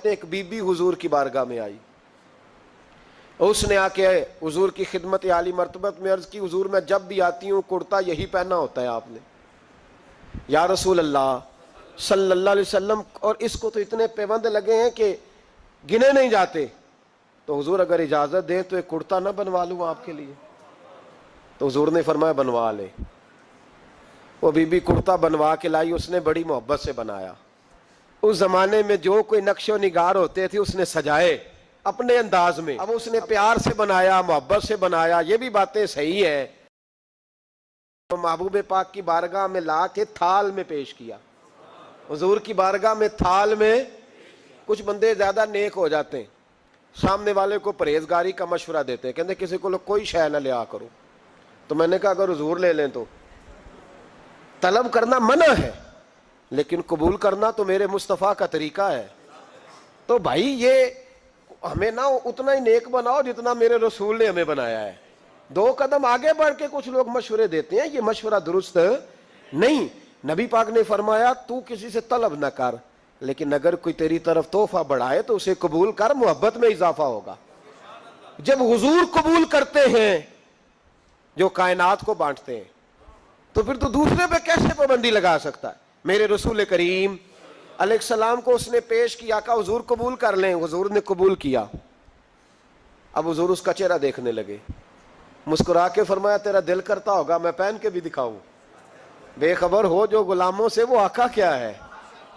ہیں ایک be be حضور کی بارگاہ میں آئی، اس نے آ کے حضور کی خدمت عالی مرتبت میں عرض کی حضور میں جب بھی آتی ہوں کرتا یہی پہنا ہوتا ہے آپ نے، یا رسول اللہ صلی اللہ علیہ وسلم، اور اس کو تو اتنے پیوند لگے ہیں کہ گنے نہیں جاتے، تو حضور اگر اجازت دیں تو ایک کرتا نہ بنوا لوں آپ کے لیے؟ تو حضور نے فرمایا بنوا لے۔ وہ بی بی کرتا بنوا کے لائی، اس نے بڑی محبت سے بنایا۔ اس زمانے میں جو کوئی نقش و نگار ہوتے تھے اس نے سجائے اپنے انداز میں، اب اس نے پیار سے بنایا، محبت سے بنایا، یہ بھی باتیں صحیح ہیں۔ محبوب پاک کی بارگاہ میں لا کے تھال میں پیش کیا، حضور کی بارگاہ میں تھال میں۔ کچھ بندے زیادہ نیک ہو جاتے ہیں، سامنے والے کو پرہیزگاری کا مشورہ دیتے ہیں، کہتے ہیں کسی کو کوئی شے نہ لیا کرو، تو میں نے کہا اگر حضور لے لیں تو طلب کرنا منع ہے، لیکن قبول کرنا تو میرے مصطفیٰ کا طریقہ ہے۔ تو بھائی یہ ہمیں نہ اتنا ہی نیک بناؤ جتنا میرے رسول نے ہمیں بنایا ہے۔ دو قدم آگے بڑھ کے کچھ لوگ مشورے دیتے ہیں، یہ مشورہ درست نہیں۔ نبی پاک نے فرمایا تو کسی سے طلب نہ کر، لیکن اگر کوئی تیری طرف تحفہ بڑھائے تو اسے قبول کر، محبت میں اضافہ ہوگا۔ جب حضور قبول کرتے ہیں جو کائنات کو بانٹتے ہیں، تو پھر تو دوسرے پہ کیسے پابندی لگا سکتا ہے؟ میرے رسول کریم علیہ السلام کو اس نے پیش کیا، کہا حضور قبول کر لیں، حضور نے قبول کیا۔ اب حضور اس کا چہرہ دیکھنے لگے، مسکرا کے فرمایا تیرا دل کرتا ہوگا میں پہن کے بھی دکھاؤں؟ بے خبر ہو جو غلاموں سے وہ آقا کیا ہے،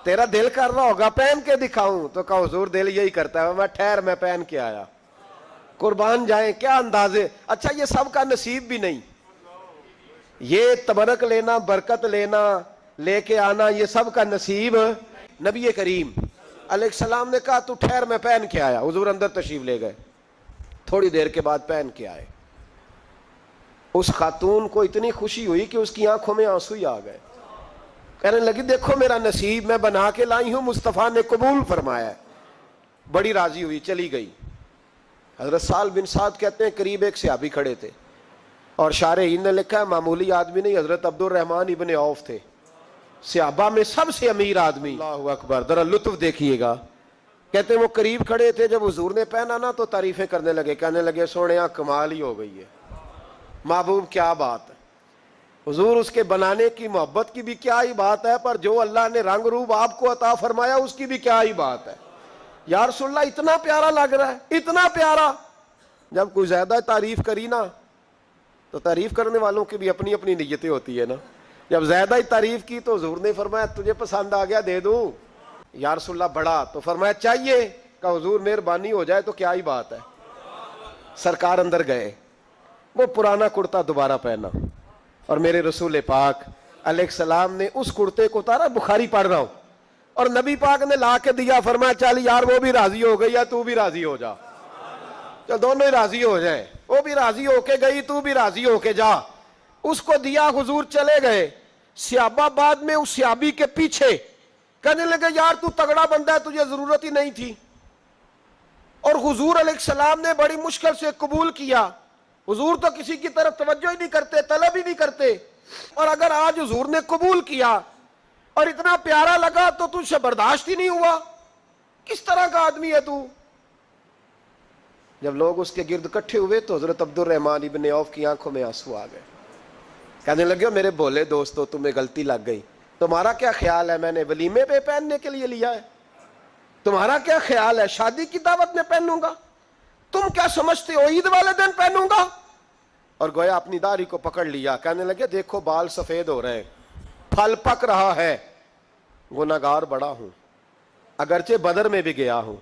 تیرا دل کر رہا ہوگا پہن کے دکھاؤں؟ تو کہا حضور دل یہی کرتا ہے، میں ٹھہر میں پہن کے آیا۔ قربان جائیں، کیا اندازے! اچھا یہ سب کا نصیب بھی نہیں، یہ تبرک لینا، برکت لینا، لے کے آنا، یہ سب کا نصیب۔ نبی کریم علیہ السلام نے کہا تو ٹھہر میں پہن کے آیا۔ حضور اندر تشریف لے گئے، تھوڑی دیر کے بعد پہن کے آئے۔ اس خاتون کو اتنی خوشی ہوئی کہ اس کی آنکھوں میں آنسو ہی آ گئے، کہنے لگی دیکھو میرا نصیب میں بنا کے لائی ہوں، مصطفیٰ نے قبول فرمایا ہے۔ بڑی راضی ہوئی، چلی گئی۔ حضرت سہل بن سعد کہتے ہیں قریب ایک صحابی کھڑے تھے، اور شارحین نے لکھا ہے معمولی آدمی نہیں، حضرت عبد الرحمن ابن عوف تھے، صحابہ میں سب سے امیر آدمی۔ اللہ اکبر، ذرا لطف دیکھیے گا۔ کہتے ہیں وہ قریب کھڑے تھے، جب حضور نے پہنا نا تو تعریفیں کرنے لگے، کہنے لگے سونیا کمال ہی ہو گئی ہے، محبوب کیا بات ہے۔ حضور اس کے بنانے کی محبت کی بھی کیا ہی بات ہے، پر جو اللہ نے رنگ روپ آپ کو عطا فرمایا اس کی بھی کیا ہی بات ہے۔ یا رسول اللہ اتنا پیارا لگ رہا ہے، اتنا پیارا۔ جب کوئی زیادہ تعریف کری نا تو تعریف کرنے والوں کی بھی اپنی اپنی نیتیں ہوتی ہے نا۔ جب زیادہ ہی تعریف کی تو حضور نے فرمایا تجھے پسند آ گیا دے دوں؟ یا رسول اللہ بڑا، تو فرمایا چاہیے؟ کہ حضور مہربانی ہو جائے تو کیا ہی بات ہے۔ سرکار اندر گئے، وہ پرانا کرتا دوبارہ پہنا، اور میرے رسول پاک علیہ السلام نے اس کرتے کو اتارا، بخاری پڑھ رہا ہوں، اور نبی پاک نے لا کے دیا، فرمایا چل یار وہ بھی راضی ہو گئی ہے، تو بھی راضی ہو جا، چل دونوں ہی راضی ہو جائیں، وہ بھی راضی ہو کے گئی، تو بھی راضی ہو کے جا۔ اس کو دیا، حضور چلے گئے۔ صحابہ بعد میں اس صحابی کے پیچھے کہنے لگے یار تو تگڑا بندہ ہے، تجھے ضرورت ہی نہیں تھی، اور حضور علیہ السلام نے بڑی مشکل سے قبول کیا۔ حضور تو کسی کی طرف توجہ ہی نہیں کرتے، طلب ہی نہیں کرتے، اور اگر آج حضور نے قبول کیا اور اتنا پیارا لگا تو تجھ سے برداشت ہی نہیں ہوا، کس طرح کا آدمی ہے تو؟ جب لوگ اس کے گرد اکٹھے ہوئے تو حضرت عبد الرحمن ابن عوف کی آنکھوں میں آنسو آ گئے، کہنے لگے میرے بھولے دوستو تمہیں غلطی لگ گئی، تمہارا کیا خیال ہے میں نے ولیمے پہ پہننے کے لیے لیا ہے؟ تمہارا کیا خیال ہے شادی کی دعوت میں پہنوں گا؟ تم کیا سمجھتے ہو عید والے دن پہنوں گا؟ اور گویا اپنی داڑھی کو پکڑ لیا، کہنے لگے دیکھو بال سفید ہو رہے ہیں، پھل پک رہا ہے، گناہگار بڑا ہوں، اگرچہ بدر میں بھی گیا ہوں،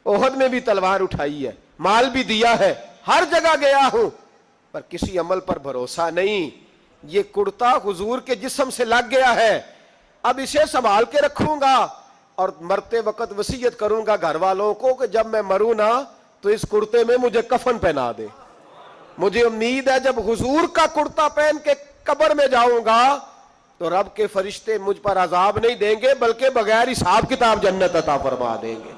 احد میں بھی تلوار اٹھائی ہے، مال بھی دیا ہے، ہر جگہ گیا ہوں، پر کسی عمل پر بھروسہ نہیں۔ یہ کرتا حضور کے جسم سے لگ گیا ہے، اب اسے سنبھال کے رکھوں گا، اور مرتے وقت وصیت کروں گا گھر والوں کو کہ جب میں مروں نا تو اس کرتے میں مجھے کفن پہنا دے۔ مجھے امید ہے جب حضور کا کرتا پہن کے قبر میں جاؤں گا تو رب کے فرشتے مجھ پر عذاب نہیں دیں گے، بلکہ بغیر حساب کتاب جنت عطا فرما دیں گے۔